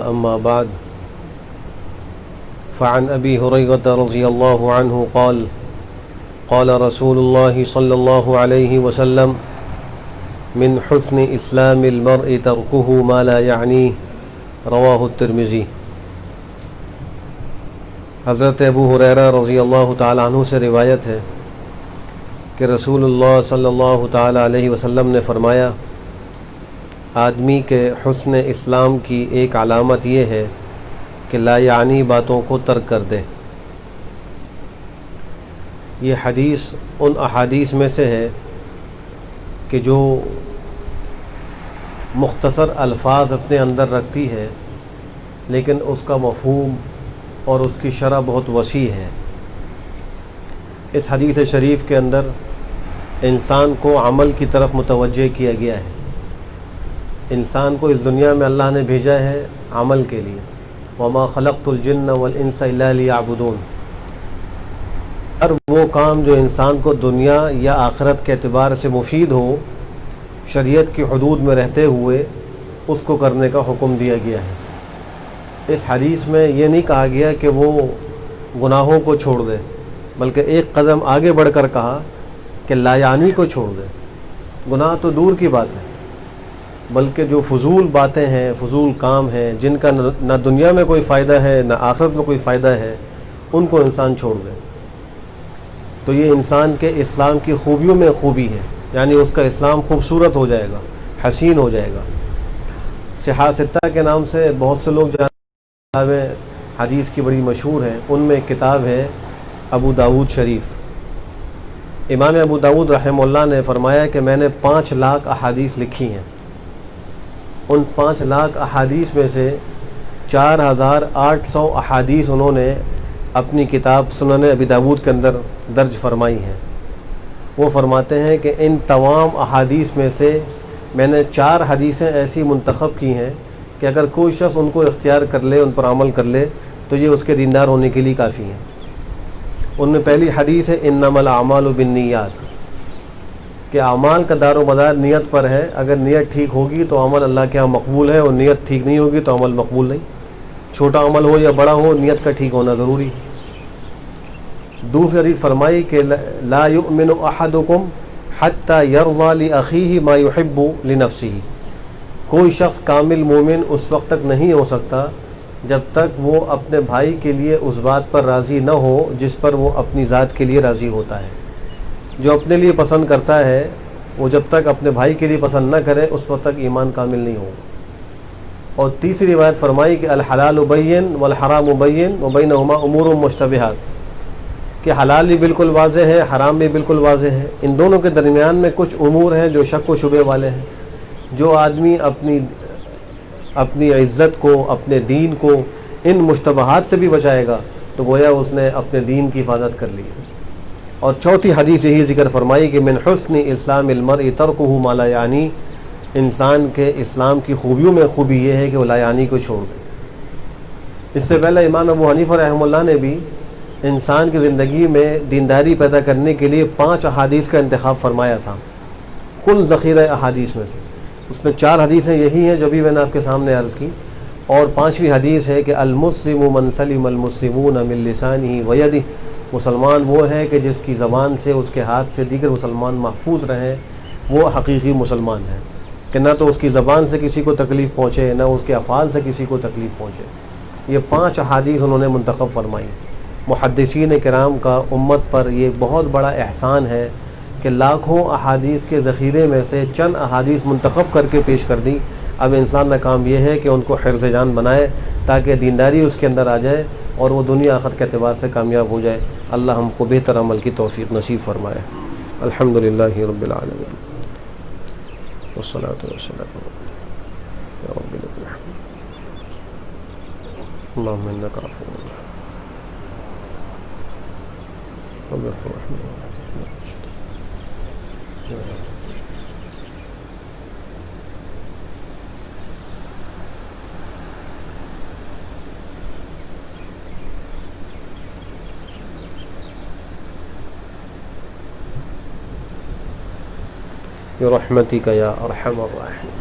أما بعد فعن أبي هريرة رضي الله عنه قال قال رسول الله صلى الله عليه وسلم من حسن إسلام المرء تركه ما لا يعنيه رواه الترمذي۔ حضرت ابو ہریرہ رضی اللہ تعالی عنہ سے روایت ہے کہ رسول اللہ صلی اللہ تعالی علیہ وسلم نے فرمایا، آدمی کے حسن اسلام کی ایک علامت یہ ہے کہ لا یعنی باتوں کو ترک کر دے۔ یہ حدیث ان احادیث میں سے ہے کہ جو مختصر الفاظ اپنے اندر رکھتی ہے، لیکن اس کا مفہوم اور اس کی شرح بہت وسیع ہے۔ اس حدیث شریف کے اندر انسان کو عمل کی طرف متوجہ کیا گیا ہے۔ انسان کو اس دنیا میں اللہ نے بھیجا ہے عمل کے لیے، وما خلقت الجن والانس الا لیعبدون۔ ہر وہ کام جو انسان کو دنیا یا آخرت کے اعتبار سے مفید ہو، شریعت کی حدود میں رہتے ہوئے اس کو کرنے کا حکم دیا گیا ہے۔ اس حدیث میں یہ نہیں کہا گیا کہ وہ گناہوں کو چھوڑ دے، بلکہ ایک قدم آگے بڑھ کر کہا کہ لا یعنی کو چھوڑ دے۔ گناہ تو دور کی بات ہے، بلکہ جو فضول باتیں ہیں، فضول کام ہیں، جن کا نہ دنیا میں کوئی فائدہ ہے نہ آخرت میں کوئی فائدہ ہے، ان کو انسان چھوڑ دے۔ تو یہ انسان کے اسلام کی خوبیوں میں خوبی ہے، یعنی اس کا اسلام خوبصورت ہو جائے گا، حسین ہو جائے گا۔ صحاح ستہ کے نام سے بہت سے لوگ کتابیں حدیث کی بڑی مشہور ہیں، ان میں ایک کتاب ہے ابو داود شریف۔ امام ابو داود رحمہ اللہ نے فرمایا کہ میں نے 5 لاکھ احادیث لکھی ہیں۔ ان 5 لاکھ احادیث میں سے 4800 احادیث انہوں نے اپنی کتاب سنن ابی داود کے اندر درج فرمائی ہیں۔ وہ فرماتے ہیں کہ ان تمام احادیث میں سے میں نے 4 حدیثیں ایسی منتخب کی ہیں کہ اگر کوئی شخص ان کو اختیار کر لے، ان پر عمل کر لے، تو یہ اس کے دیندار ہونے کے لیے کافی ہیں۔ ان میں پہلی حدیث ہے انما الاعمال بالنیات، کہ اعمال کا دار و مدار نیت پر ہے۔ اگر نیت ٹھیک ہوگی تو عمل اللہ کے ہاں مقبول ہے، اور نیت ٹھیک نہیں ہوگی تو عمل مقبول نہیں۔ چھوٹا عمل ہو یا بڑا ہو، نیت کا ٹھیک ہونا ضروری ہے۔ دوسری حدیث فرمائی کہ لا یؤمن احدکم حتی یرضی لاخیہ ما یحب لنفسہ، کوئی شخص کامل مومن اس وقت تک نہیں ہو سکتا جب تک وہ اپنے بھائی کے لیے اس بات پر راضی نہ ہو جس پر وہ اپنی ذات کے لیے راضی ہوتا ہے۔ جو اپنے لیے پسند کرتا ہے، وہ جب تک اپنے بھائی کے لیے پسند نہ کرے، اس وقت تک ایمان کامل نہیں ہوگا۔ اور تیسری روایت فرمائی کہ الحلال بین والحرام بین وبینہما امور مشتبہات، کہ حلال بھی بالکل واضح ہے، حرام بھی بالکل واضح ہے، ان دونوں کے درمیان میں کچھ امور ہیں جو شک و شبہ والے ہیں۔ جو آدمی اپنی عزت کو، اپنے دین کو ان مشتبہات سے بھی بچائے گا تو گویا اس نے اپنے دین کی حفاظت کر لی۔ اور چوتھی حدیث یہی ذکر فرمائی کہ من حسن اسلام المرء ترکہ ما لا یعنی، انسان کے اسلام کی خوبیوں میں خوبی یہ ہے کہ وہ لا یعنی کو چھوڑ دے۔ اس سے پہلے امام ابو حنیفہ رحمہ اللہ نے بھی انسان کی زندگی میں دینداری پیدا کرنے کے لیے 5 احادیث کا انتخاب فرمایا تھا، کل ذخیرہ احادیث میں سے۔ اس میں 4 حدیثیں یہی ہیں جو بھی میں نے آپ کے سامنے عرض کی، اور 5ویں حدیث ہے کہ المسلم من سلم المسلمون من لسانہ ویدہ، مسلمان وہ ہے کہ جس کی زبان سے، اس کے ہاتھ سے دیگر مسلمان محفوظ رہیں، وہ حقیقی مسلمان ہے، کہ نہ تو اس کی زبان سے کسی کو تکلیف پہنچے، نہ اس کے افعال سے کسی کو تکلیف پہنچے۔ یہ 5 احادیث انہوں نے منتخب فرمائی۔ محدثین کرام کا امت پر یہ بہت بڑا احسان ہے کہ لاکھوں احادیث کے ذخیرے میں سے چند احادیث منتخب کر کے پیش کر دی۔ اب انسان کا کام یہ ہے کہ ان کو حرز جان بنائے تاکہ دینداری اس کے اندر آ جائے اور وہ دنیا آخرت کے اعتبار سے کامیاب ہو جائے۔ اللہ ہم کو بہتر عمل کی توفیق نصیب فرمائے۔ الحمدللہ رب العالمین والصلاۃ والسلام یا رب العالمین۔ اللہم انک عفو برحمتک یا ارحم الراحمین۔